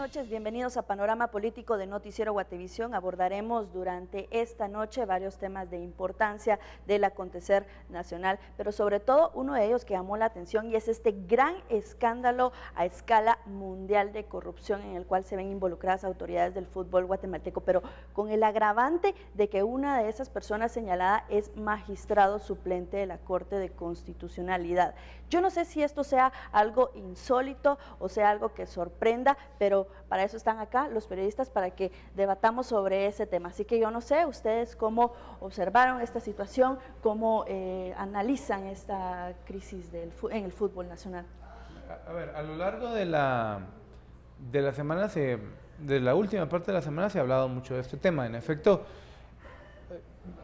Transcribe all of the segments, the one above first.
noches, bienvenidos a Panorama Político de Noticiero Guatevisión. Abordaremos durante esta noche varios temas de importancia del acontecer nacional, pero sobre todo uno de ellos que llamó la atención y es este gran escándalo a escala mundial de corrupción en el cual se ven involucradas autoridades del fútbol guatemalteco, pero con el agravante de que una de esas personas señalada es magistrado suplente de la Corte de Constitucionalidad. Yo no sé si esto sea algo insólito o sea algo que sorprenda, pero para eso están acá los periodistas, para que debatamos sobre ese tema. Así que yo no sé, ustedes cómo observaron esta situación, cómo analizan esta crisis en el fútbol nacional. A ver, a lo largo de la semana, de la última parte de la semana se ha hablado mucho de este tema. En efecto,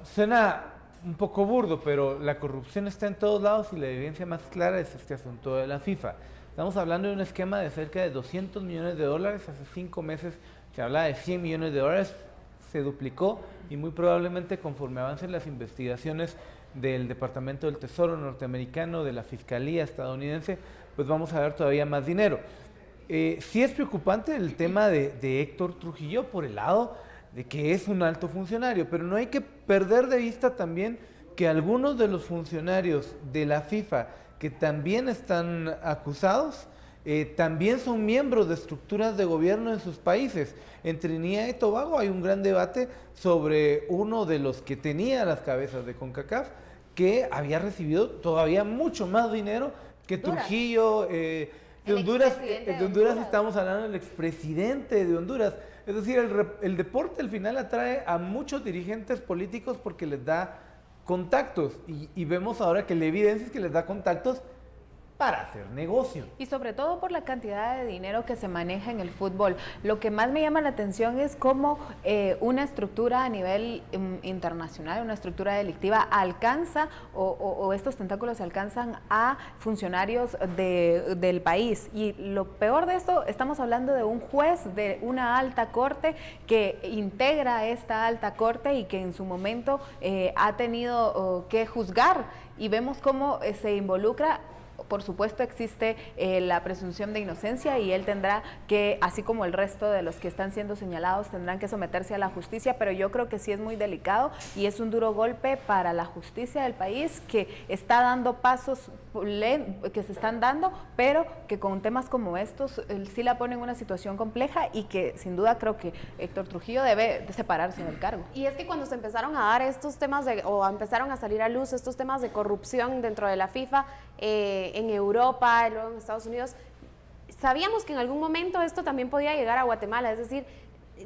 suena un poco burdo, pero la corrupción está en todos lados y la evidencia más clara es este asunto de la FIFA. Estamos hablando de un esquema de cerca de $200 millones, hace 5 meses se hablaba de $100 millones, se duplicó y muy probablemente conforme avancen las investigaciones del Departamento del Tesoro norteamericano, de la Fiscalía estadounidense, pues vamos a ver todavía más dinero. Sí es preocupante el tema de Héctor Trujillo por el lado de que es un alto funcionario, pero no hay que perder de vista también que algunos de los funcionarios de la FIFA que también están acusados, también son miembros de estructuras de gobierno en sus países. En Trinidad y Tobago hay un gran debate sobre uno de los que tenía las cabezas de CONCACAF, que había recibido todavía mucho más dinero que Trujillo. De Honduras estamos hablando del expresidente de Honduras. Es decir, el deporte al final atrae a muchos dirigentes políticos porque les da contactos y vemos ahora que la evidencia es que les da contactos para hacer negocio. Y sobre todo por la cantidad de dinero que se maneja en el fútbol. Lo que más me llama la atención es cómo una estructura a nivel internacional, una estructura delictiva alcanza o estos tentáculos alcanzan a funcionarios del país. Y lo peor de esto, estamos hablando de un juez de una alta corte que integra esta alta corte y que en su momento ha tenido que juzgar, y vemos cómo se involucra. Por supuesto existe la presunción de inocencia y él tendrá que, así como el resto de los que están siendo señalados, tendrán que someterse a la justicia, pero yo creo que sí es muy delicado y es un duro golpe para la justicia del país, que está dando pasos que se están dando, pero que con temas como estos sí la pone en una situación compleja y que sin duda creo que Héctor Trujillo debe de separarse del cargo. Y es que cuando se empezaron a dar estos temas o empezaron a salir a luz estos temas de corrupción dentro de la FIFA, en Europa, luego en Estados Unidos, sabíamos que en algún momento esto también podía llegar a Guatemala, es decir,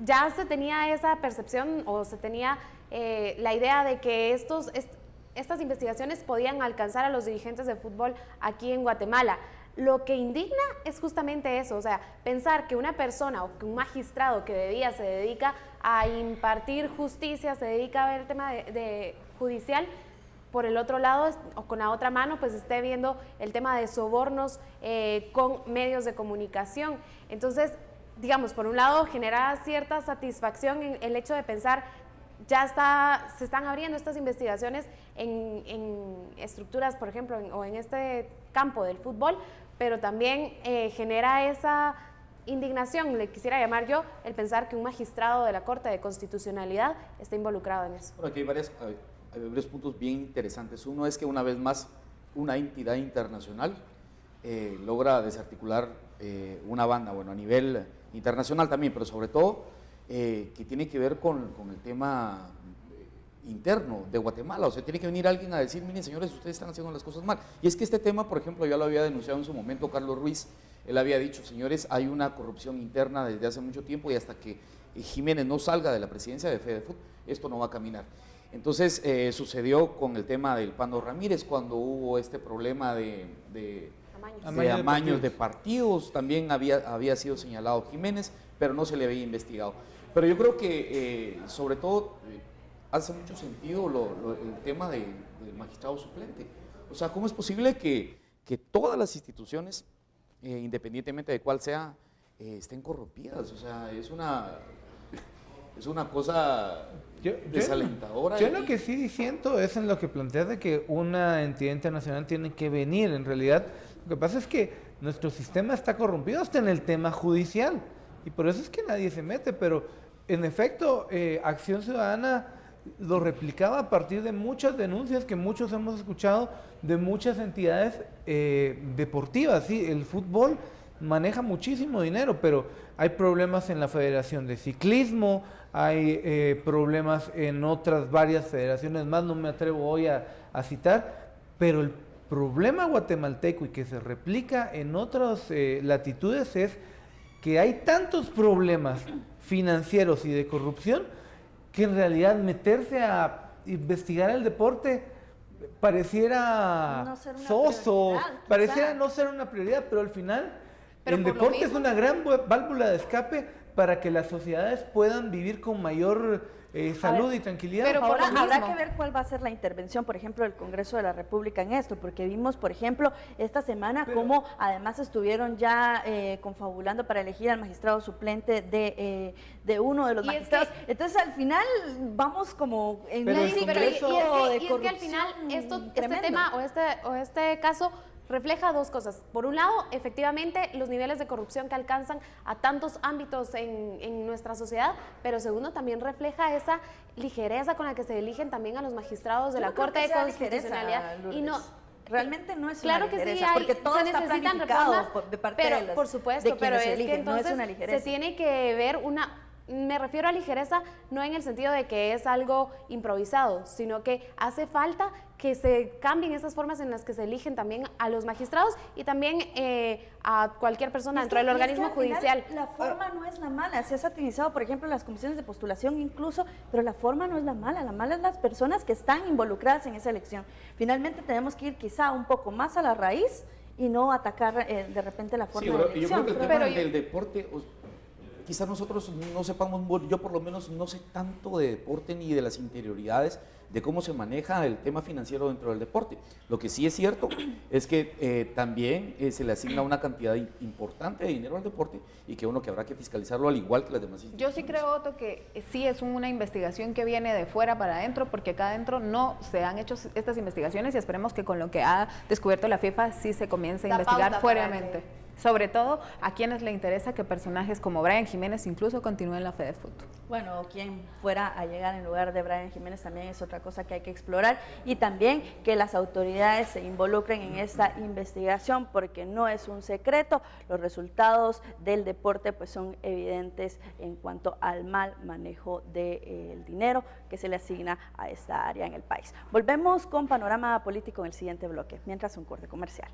ya se tenía esa percepción o se tenía la idea de que estas investigaciones podían alcanzar a los dirigentes de fútbol aquí en Guatemala. Lo que indigna es justamente eso, o sea, pensar que una persona o que un magistrado que de día se dedica a impartir justicia, se dedica a ver el tema de judicial, por el otro lado o con la otra mano pues esté viendo el tema de sobornos con medios de comunicación. Entonces, digamos, por un lado genera cierta satisfacción en el hecho de pensar se están abriendo estas investigaciones en estructuras, por ejemplo, o en este campo del fútbol, pero también genera esa indignación, le quisiera llamar yo, el pensar que un magistrado de la Corte de Constitucionalidad está involucrado en eso. Bueno, aquí hay varios puntos bien interesantes. Uno es que una vez más una entidad internacional logra desarticular una banda, bueno, a nivel internacional también, pero sobre todo que tiene que ver con el tema interno de Guatemala. O sea, tiene que venir alguien a decir, miren señores, ustedes están haciendo las cosas mal. Y es que este tema, por ejemplo, ya lo había denunciado en su momento Carlos Ruiz. Él había dicho, señores, hay una corrupción interna desde hace mucho tiempo y hasta que Jiménez no salga de la presidencia de FEDEFUT, esto no va a caminar. Entonces sucedió con el tema del Pando Ramírez, cuando hubo este problema de amaños de partidos, también había sido señalado Jiménez, pero no se le había investigado. Pero yo creo que sobre todo hace mucho sentido el tema del magistrado suplente. O sea, ¿cómo es posible que todas las instituciones, independientemente de cuál sea, estén corrompidas? O sea, es una cosa desalentadora. Yo lo que sí siento es en lo que planteas de que una entidad internacional tiene que venir. En realidad, lo que pasa es que nuestro sistema está corrompido hasta en el tema judicial. y por eso es que nadie se mete, pero en efecto, Acción Ciudadana lo replicaba a partir de muchas denuncias que muchos hemos escuchado de muchas entidades deportivas. Sí, el fútbol maneja muchísimo dinero, pero hay problemas en la Federación de Ciclismo, hay problemas en otras varias federaciones más, no me atrevo hoy a citar, pero el problema guatemalteco y que se replica en otras latitudes es que hay tantos problemas financieros y de corrupción que en realidad meterse a investigar el deporte pareciera no ser una soso, prioridad, pareciera quizá. no ser una prioridad, pero al final Pero el por lo deporte es mismo- una gran válvula de escape para que las sociedades puedan vivir con mayor salud y tranquilidad. pero por Ahora lo habrá mismo. que ver cuál va a ser la intervención, por ejemplo, del Congreso de la República en esto, porque vimos, por ejemplo, esta semana cómo además estuvieron ya confabulando para elegir al magistrado suplente de uno de los Y es magistrados. Entonces, al final vamos como en Pero un el ciclo Congreso- de y es que al final corrupción este tremendo. tema o este caso refleja dos cosas. Por un lado, efectivamente, los niveles de corrupción que alcanzan a tantos ámbitos en nuestra sociedad, pero segundo, también refleja esa ligereza con la que se eligen también a los magistrados de Yo la no creo Corte que de sea ligereza, Constitucionalidad. Y no, Lourdes. Realmente no es claro una que sí, ligereza, porque todo se está necesitan planificado reformas, de parte pero, de las, por supuesto, de pero quienes es eligen, que entonces no es una ligereza. se tiene que ver me refiero a ligereza no en el sentido de que es algo improvisado, sino que hace falta que se cambien esas formas en las que se eligen también a los magistrados y también a cualquier persona dentro del organismo judicial. La forma no es la mala, se ha satinizado, por ejemplo, las comisiones de postulación incluso, pero la forma no es la mala es las personas que están involucradas en esa elección. Finalmente tenemos que ir quizá un poco más a la raíz y no atacar de repente la forma Sí, de yo elección. creo que el Pero tema del deporte, quizás nosotros no sepamos, yo por lo menos no sé tanto de deporte ni de las interioridades de cómo se maneja el tema financiero dentro del deporte. Lo que sí es cierto es que también se le asigna una cantidad importante de dinero al deporte y que que habrá que fiscalizarlo al igual que las demás Yo instituciones. sí creo, Otto, que sí es una investigación que viene de fuera para adentro, porque acá adentro no se han hecho estas investigaciones y esperemos que con lo que ha descubierto la FIFA sí se comience a Da investigar pauta para fuertemente. Sobre todo a quienes le interesa que personajes como Brian Jiménez incluso continúen en la FedeFut. bueno, quien fuera a llegar en lugar de Brian Jiménez también es otra cosa que hay que explorar y también que las autoridades se involucren en esta investigación porque no es un secreto, los resultados del deporte pues son evidentes en cuanto al mal manejo del dinero que se le asigna a esta área en el país. Volvemos con Panorama Político en el siguiente bloque, mientras un corte comercial.